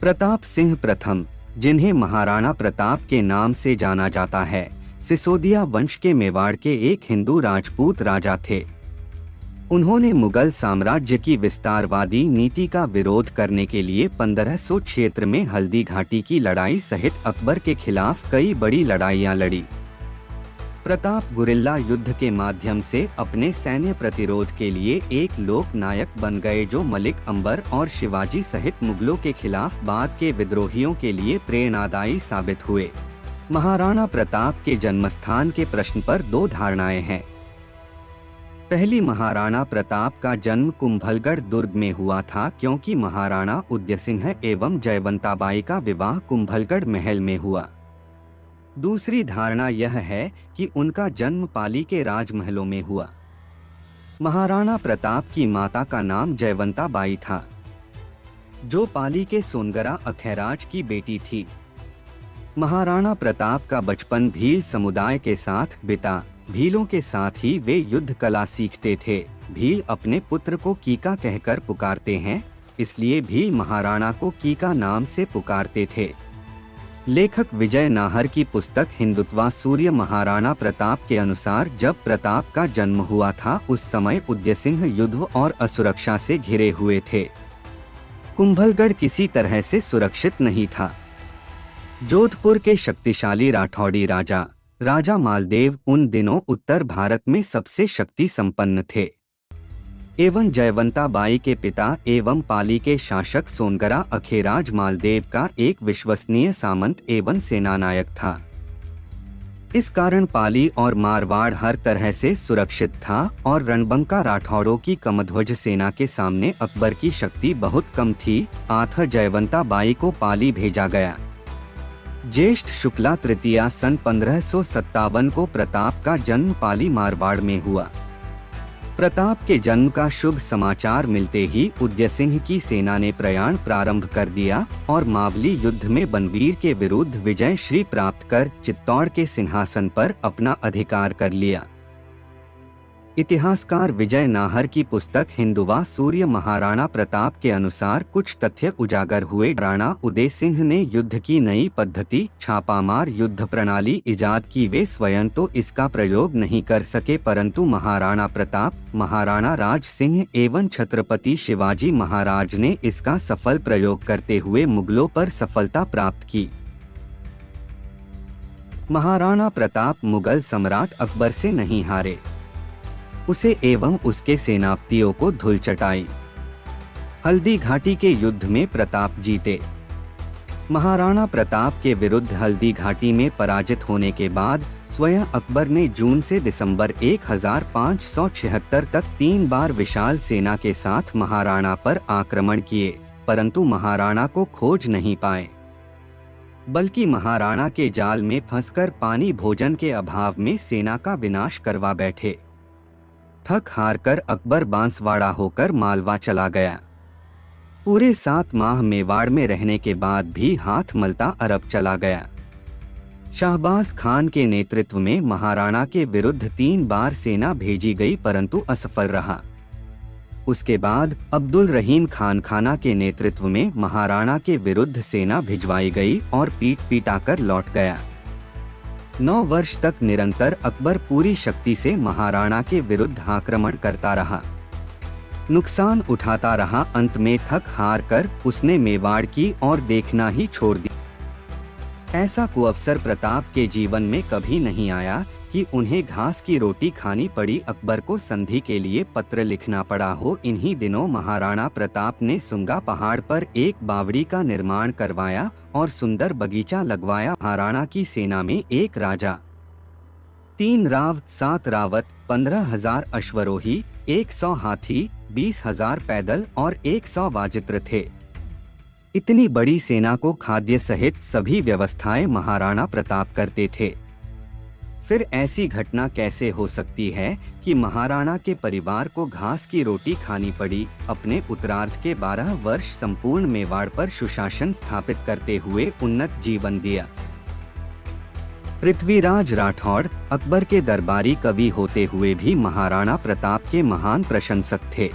प्रताप सिंह प्रथम, जिन्हें महाराणा प्रताप के नाम से जाना जाता है, सिसोदिया वंश के मेवाड़ के एक हिंदू राजपूत राजा थे। उन्होंने मुगल साम्राज्य की विस्तारवादी नीति का विरोध करने के लिए 1500 क्षेत्र में हल्दी घाटी की लड़ाई सहित अकबर के खिलाफ कई बड़ी लड़ाइयां लड़ी। प्रताप गुरिल्ला युद्ध के माध्यम से अपने सैन्य प्रतिरोध के लिए एक लोक नायक बन गए, जो मलिक अंबर और शिवाजी सहित मुगलों के खिलाफ बाद के विद्रोहियों के लिए प्रेरणादायी साबित हुए। महाराणा प्रताप के जन्मस्थान के प्रश्न पर दो धारणाएं हैं। पहली, महाराणा प्रताप का जन्म कुंभलगढ़ दुर्ग में हुआ था, क्योंकि महाराणा उदयसिंह एवं जयवंताबाई का विवाह कुंभलगढ़ महल में हुआ। दूसरी धारणा यह है कि उनका जन्म पाली के राजमहलों में हुआ। महाराणा प्रताप की माता का नाम जयवंताबाई था, जो पाली के सोनगरा अखैराज की बेटी थी। महाराणा प्रताप का बचपन भील समुदाय के साथ बिता। भीलों के साथ ही वे युद्ध कला सीखते थे। भील अपने पुत्र को कीका कहकर पुकारते हैं, इसलिए भील महाराणा को कीका नाम से पुकारते थे। लेखक विजय नाहर की पुस्तक हिंदुत्वा सूर्य महाराणा प्रताप के अनुसार जब प्रताप का जन्म हुआ था, उस समय उदयसिंह युद्ध और असुरक्षा से घिरे हुए थे। कुंभलगढ़ किसी तरह से सुरक्षित नहीं था। जोधपुर के शक्तिशाली राठौड़ी राजा मालदेव उन दिनों उत्तर भारत में सबसे शक्ति संपन्न थे, एवं जयवंताबाई के पिता एवं पाली के शासक सोनगरा अखेराज मालदेव का एक विश्वसनीय सामंत एवं सेनानायक था। इस कारण पाली और मारवाड़ हर तरह से सुरक्षित था और रणबंका राठौड़ों की कमध्वज सेना के सामने अकबर की शक्ति बहुत कम थी। आठ जयवंताबाई को पाली भेजा गया। ज्येष्ठ शुक्ला तृतीया सन 1557 को प्रताप का जन्म पाली मारवाड़ में हुआ। प्रताप के जन्म का शुभ समाचार मिलते ही उदयसिंह की सेना ने प्रयाण प्रारंभ कर दिया और मावली युद्ध में बनवीर के विरुद्ध विजय श्री प्राप्त कर चित्तौड़ के सिंहासन पर अपना अधिकार कर लिया। इतिहासकार विजय नाहर की पुस्तक हिंदुत्वा सूर्य महाराणा प्रताप के अनुसार कुछ तथ्य उजागर हुए। राणा उदय सिंह ने युद्ध की नई पद्धति छापामार युद्ध प्रणाली इजाद की। वे स्वयं तो इसका प्रयोग नहीं कर सके, परंतु महाराणा प्रताप, महाराणा राज सिंह एवं छत्रपति शिवाजी महाराज ने इसका सफल प्रयोग करते हुए मुगलों पर सफलता प्राप्त की। महाराणा प्रताप मुगल सम्राट अकबर से नहीं हारे, उसे एवं उसके सेनापतियों को धूल चटाई। हल्दी घाटी के युद्ध में प्रताप जीते। महाराणा प्रताप के विरुद्ध हल्दी घाटी में पराजित होने के बाद स्वयं अकबर ने जून से दिसंबर 1576 तक 3 बार विशाल सेना के साथ महाराणा पर आक्रमण किए, परंतु महाराणा को खोज नहीं पाए, बल्कि महाराणा के जाल में फंसकर पानी भोजन के अभाव में सेना का विनाश करवा बैठे। थक हार कर अकबर बांसवाड़ा होकर मालवा चला गया। पूरे 7 माह मेवाड़ में रहने के बाद भी हाथ मलता अरब चला गया। शाहबाज खान के नेतृत्व में महाराणा के विरुद्ध 3 बार सेना भेजी गई, परंतु असफल रहा। उसके बाद अब्दुल रहीम खान खाना के नेतृत्व में महाराणा के विरुद्ध सेना भिजवाई गई और पीट पिटाकर लौट गया। 9 वर्ष तक निरंतर अकबर पूरी शक्ति से महाराणा के विरुद्ध आक्रमण करता रहा, नुकसान उठाता रहा। अंत में थक हार कर उसने मेवाड़ की और देखना ही छोड़ दिया। ऐसा कुअवसर प्रताप के जीवन में कभी नहीं आया कि उन्हें घास की रोटी खानी पड़ी, अकबर को संधि के लिए पत्र लिखना पड़ा हो। इन्हीं दिनों महाराणा प्रताप ने सुंगा पहाड़ पर एक बावड़ी का निर्माण करवाया और सुंदर बगीचा लगवाया। महाराणा की सेना में 1 राजा, 3 राव, 7 रावत, 15,000 अश्वरोही, 100 हाथी, 20,000 पैदल और 100 वाजित्र थे। इतनी बड़ी सेना को खाद्य सहित सभी व्यवस्थाएं महाराणा प्रताप करते थे। फिर ऐसी घटना कैसे हो सकती है कि महाराणा के परिवार को घास की रोटी खानी पड़ी। अपने उत्तरार्ध के 12 वर्ष संपूर्ण मेवाड़ पर सुशासन स्थापित करते हुए उन्नत जीवन दिया। पृथ्वीराज राठौड़ अकबर के दरबारी कवि होते हुए भी महाराणा प्रताप के महान प्रशंसक थे।